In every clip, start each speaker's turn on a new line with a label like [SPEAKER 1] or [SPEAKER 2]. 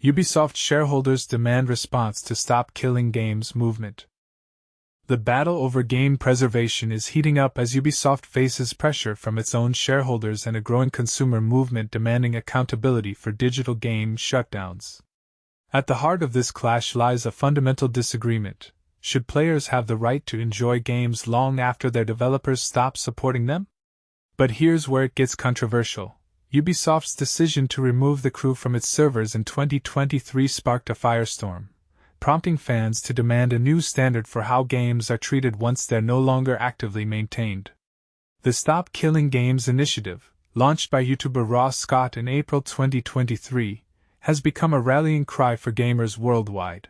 [SPEAKER 1] Ubisoft shareholders demand response to Stop Killing Games movement. The battle over game preservation is heating up as Ubisoft faces pressure from its own shareholders and a growing consumer movement demanding accountability for digital game shutdowns. At the heart of this clash lies a fundamental disagreement. Should players have the right to enjoy games long after their developers stop supporting them? But here's where it gets controversial. Ubisoft's decision to remove the crew from its servers in 2023 sparked a firestorm, prompting fans to demand a new standard for how games are treated once they're no longer actively maintained. The Stop Killing Games initiative, launched by YouTuber Ross Scott in April 2023, has become a rallying cry for gamers worldwide.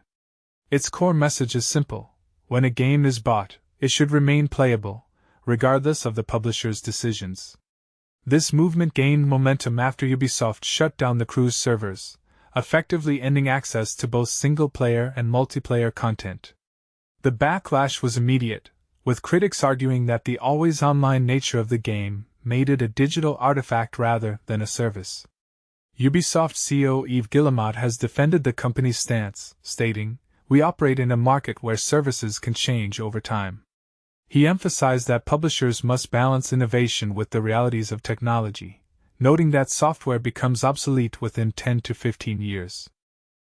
[SPEAKER 1] Its core message is simple: when a game is bought, it should remain playable, regardless of the publisher's decisions. This movement gained momentum after Ubisoft shut down the crew's servers, effectively ending access to both single-player and multiplayer content. The backlash was immediate, with critics arguing that the always-online nature of the game made it a digital artifact rather than a service. Ubisoft CEO Yves Guillemot has defended the company's stance, stating, "We operate in a market where services can change over time." He emphasized that publishers must balance innovation with the realities of technology, noting that software becomes obsolete within 10 to 15 years.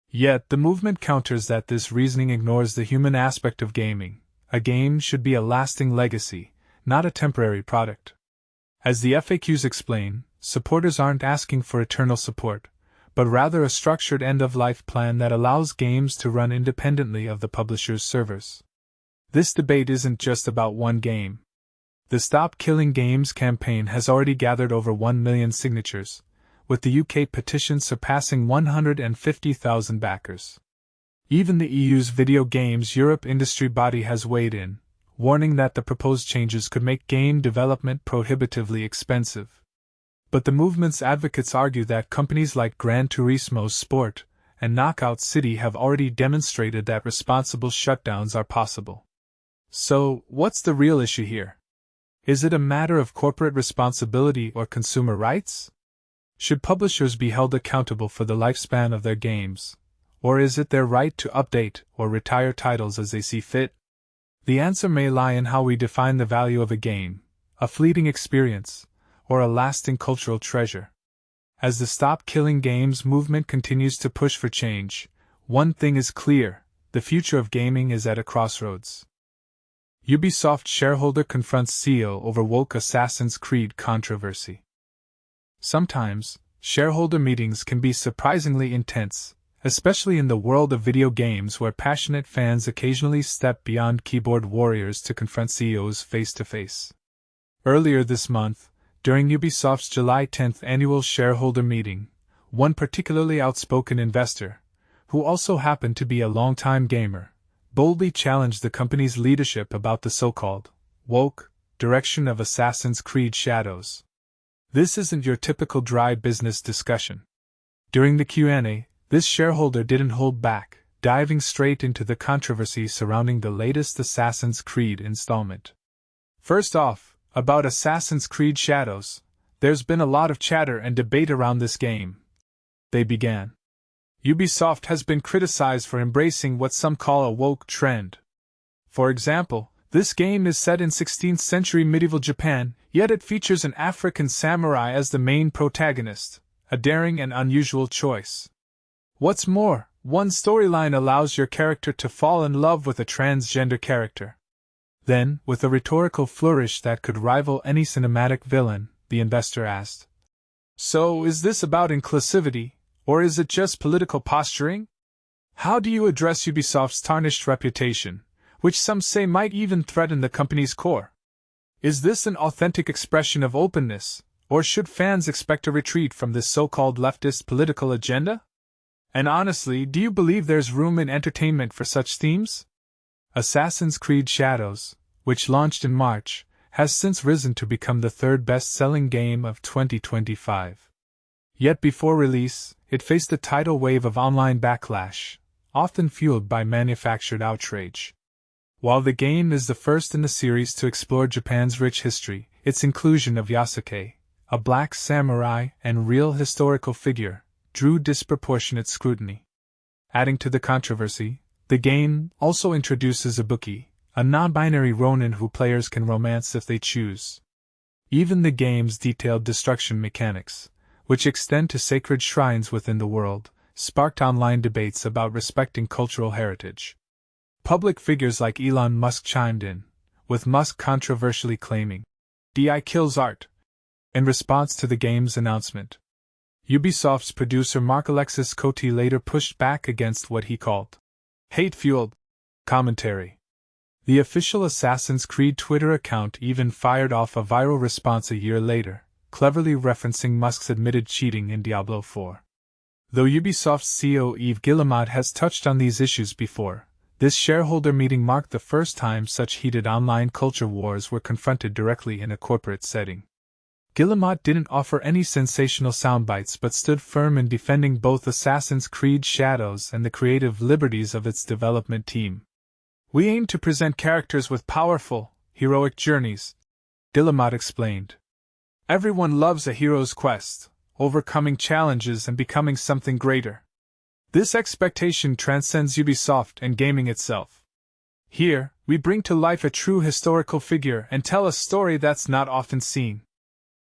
[SPEAKER 1] Yet, the movement counters that this reasoning ignores the human aspect of gaming. A game should be a lasting legacy, not a temporary product. As the FAQs explain, supporters aren't asking for eternal support, but rather a structured end-of-life plan that allows games to run independently of the publisher's servers. This debate isn't just about one game. The Stop Killing Games campaign has already gathered over 1 million signatures, with the UK petition surpassing 150,000 backers. Even the EU's Video Games Europe industry body has weighed in, warning that the proposed changes could make game development prohibitively expensive. But the movement's advocates argue that companies like Gran Turismo Sport and Knockout City have already demonstrated that responsible shutdowns are possible. So, what's the real issue here? Is it a matter of corporate responsibility or consumer rights? Should publishers be held accountable for the lifespan of their games, or is it their right to update or retire titles as they see fit? The answer may lie in how we define the value of a game, a fleeting experience, or a lasting cultural treasure. As the Stop Killing Games movement continues to push for change, one thing is clear: the future of gaming is at a crossroads. Ubisoft shareholder confronts CEO over woke Assassin's Creed controversy. Sometimes, shareholder meetings can be surprisingly intense, especially in the world of video games where passionate fans occasionally step beyond keyboard warriors to confront CEOs face-to-face. Earlier this month, during Ubisoft's July 10th annual shareholder meeting, one particularly outspoken investor, who also happened to be a longtime gamer, boldly challenged the company's leadership about the so-called woke direction of Assassin's Creed Shadows. This isn't your typical dry business discussion. During the Q&A, this shareholder didn't hold back, diving straight into the controversy surrounding the latest Assassin's Creed installment. First off, about Assassin's Creed Shadows, there's been a lot of chatter and debate around this game. They began. Ubisoft has been criticized for embracing what some call a woke trend. For example, this game is set in 16th century medieval Japan, yet it features an African samurai as the main protagonist, a daring and unusual choice. What's more, one storyline allows your character to fall in love with a transgender character. Then, with a rhetorical flourish that could rival any cinematic villain, the investor asked, "So, is this about inclusivity, or is it just political posturing? How do you address Ubisoft's tarnished reputation, which some say might even threaten the company's core? Is this an authentic expression of openness, or should fans expect a retreat from this so-called leftist political agenda? And honestly, do you believe there's room in entertainment for such themes?" Assassin's Creed Shadows, which launched in March, has since risen to become the third best-selling game of 2025. Yet before release, it faced a tidal wave of online backlash, often fueled by manufactured outrage. While the game is the first in the series to explore Japan's rich history, its inclusion of Yasuke, a black samurai and real historical figure, drew disproportionate scrutiny. Adding to the controversy, the game also introduces a bookie, a non-binary Ronin who players can romance if they choose. Even the game's detailed destruction mechanics, which extend to sacred shrines within the world, sparked online debates about respecting cultural heritage. Public figures like Elon Musk chimed in, with Musk controversially claiming, "DI kills art," in response to the game's announcement. Ubisoft's producer Marc-Alexis Coty later pushed back against what he called hate-fueled commentary. The official Assassin's Creed Twitter account even fired off a viral response a year later, cleverly referencing Musk's admitted cheating in Diablo 4. Though Ubisoft's CEO Yves Guillemot has touched on these issues before, this shareholder meeting marked the first time such heated online culture wars were confronted directly in a corporate setting. Guillemot didn't offer any sensational soundbites but stood firm in defending both Assassin's Creed Shadows and the creative liberties of its development team. "We aim to present characters with powerful, heroic journeys," Guillemot explained. "Everyone loves a hero's quest, overcoming challenges and becoming something greater. This expectation transcends Ubisoft and gaming itself. Here, we bring to life a true historical figure and tell a story that's not often seen.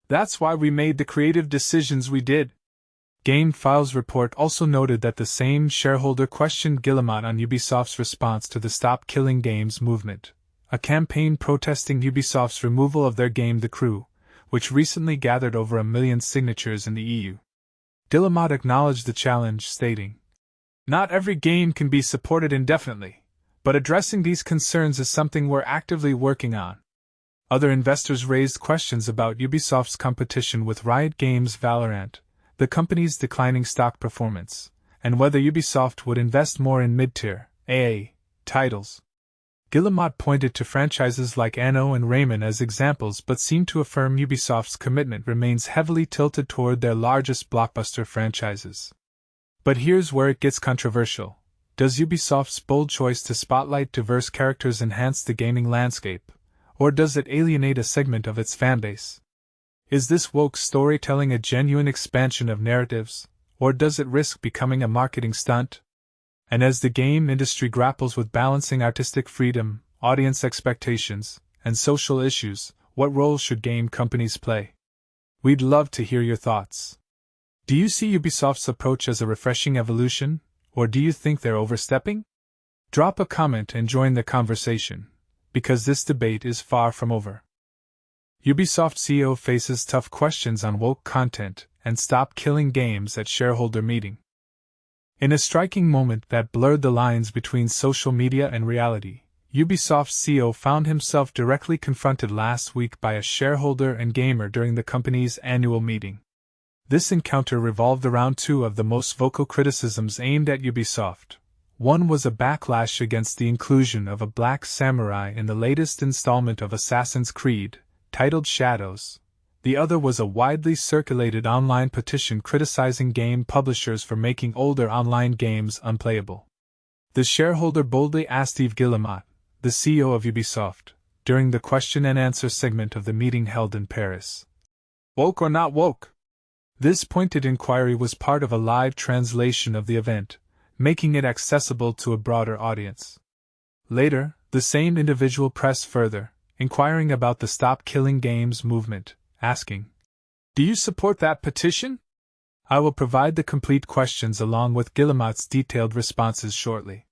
[SPEAKER 1] That's why we made the creative decisions we did." GameFile's report also noted that the same shareholder questioned Guillemot on Ubisoft's response to the Stop Killing Games movement, a campaign protesting Ubisoft's removal of their game The Crew, which recently gathered over 1 million signatures in the EU. Guillemot acknowledged the challenge, stating, "Not every game can be supported indefinitely, but addressing these concerns is something we're actively working on." Other investors raised questions about Ubisoft's competition with Riot Games' Valorant, the company's declining stock performance, and whether Ubisoft would invest more in mid-tier AA titles. Guillemot pointed to franchises like Anno and Rayman as examples but seemed to affirm Ubisoft's commitment remains heavily tilted toward their largest blockbuster franchises. But here's where it gets controversial. Does Ubisoft's bold choice to spotlight diverse characters enhance the gaming landscape, or does it alienate a segment of its fanbase? Is this woke storytelling a genuine expansion of narratives, or does it risk becoming a marketing stunt? And as the game industry grapples with balancing artistic freedom, audience expectations, and social issues, what role should game companies play? We'd love to hear your thoughts. Do you see Ubisoft's approach as a refreshing evolution, or do you think they're overstepping? Drop a comment and join the conversation, because this debate is far from over. Ubisoft CEO faces tough questions on woke content and Stop Killing Games at shareholder meeting. In a striking moment that blurred the lines between social media and reality, Ubisoft's CEO found himself directly confronted last week by a shareholder and gamer during the company's annual meeting. This encounter revolved around two of the most vocal criticisms aimed at Ubisoft. One was a backlash against the inclusion of a black samurai in the latest installment of Assassin's Creed, titled Shadows. The other was a widely circulated online petition criticizing game publishers for making older online games unplayable. The shareholder boldly asked Yves Guillemot, the CEO of Ubisoft, during the question and answer segment of the meeting held in Paris. "Woke or not woke?" This pointed inquiry was part of a live translation of the event, making it accessible to a broader audience. Later, the same individual pressed further, inquiring about the Stop Killing Games movement, asking, "Do you support that petition?" I will provide the complete questions along with Guillemot's detailed responses shortly.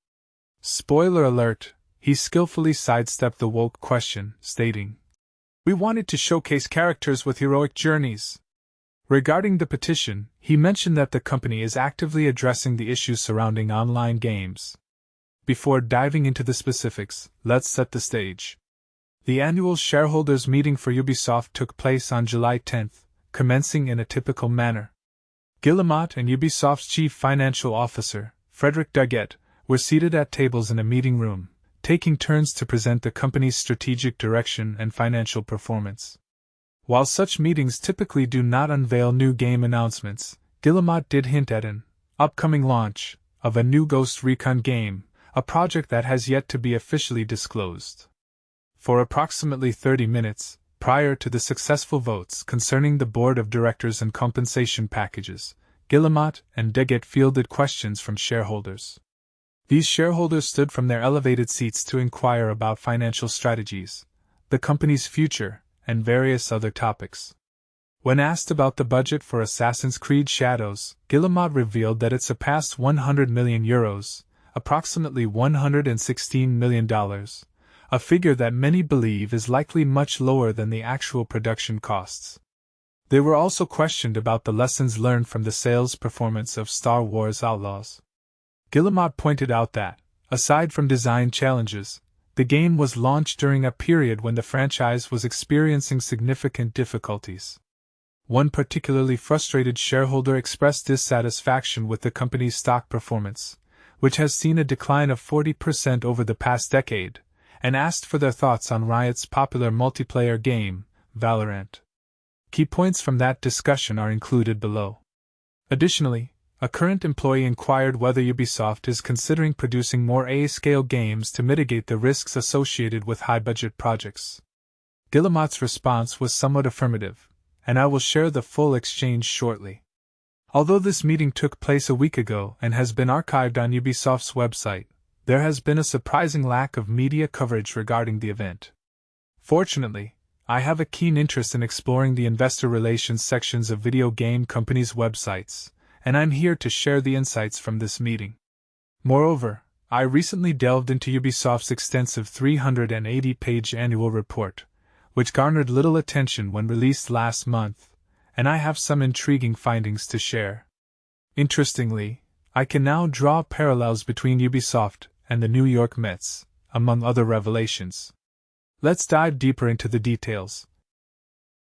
[SPEAKER 1] Spoiler alert, he skillfully sidestepped the woke question, stating, "We wanted to showcase characters with heroic journeys." Regarding the petition, he mentioned that the company is actively addressing the issues surrounding online games. Before diving into the specifics, let's set the stage. The annual shareholders meeting for Ubisoft took place on July 10th, commencing in a typical manner. Guillemot and Ubisoft's chief financial officer, Frédéric Daguet, were seated at tables in a meeting room, taking turns to present the company's strategic direction and financial performance. While such meetings typically do not unveil new game announcements, Guillemot did hint at an upcoming launch of a new Ghost Recon game, a project that has yet to be officially disclosed. For approximately 30 minutes, prior to the successful votes concerning the board of directors and compensation packages, Guillemot and Daguet fielded questions from shareholders. These shareholders stood from their elevated seats to inquire about financial strategies, the company's future, and various other topics. When asked about the budget for Assassin's Creed Shadows, Guillemot revealed that it surpassed €100 million, approximately $116 million, a figure that many believe is likely much lower than the actual production costs. They were also questioned about the lessons learned from the sales performance of Star Wars Outlaws. Guillemot pointed out that, aside from design challenges, the game was launched during a period when the franchise was experiencing significant difficulties. One particularly frustrated shareholder expressed dissatisfaction with the company's stock performance, which has seen a decline of 40% over the past decade, and asked for their thoughts on Riot's popular multiplayer game, Valorant. Key points from that discussion are included below. Additionally, a current employee inquired whether Ubisoft is considering producing more A-scale games to mitigate the risks associated with high-budget projects. Guillemot's response was somewhat affirmative, and I will share the full exchange shortly. Although this meeting took place a week ago and has been archived on Ubisoft's website, there has been a surprising lack of media coverage regarding the event. Fortunately, I have a keen interest in exploring the investor relations sections of video game companies' websites, and I'm here to share the insights from this meeting. Moreover, I recently delved into Ubisoft's extensive 380-page annual report, which garnered little attention when released last month, and I have some intriguing findings to share. Interestingly, I can now draw parallels between Ubisoft and the New York Mets, among other revelations. Let's dive deeper into the details,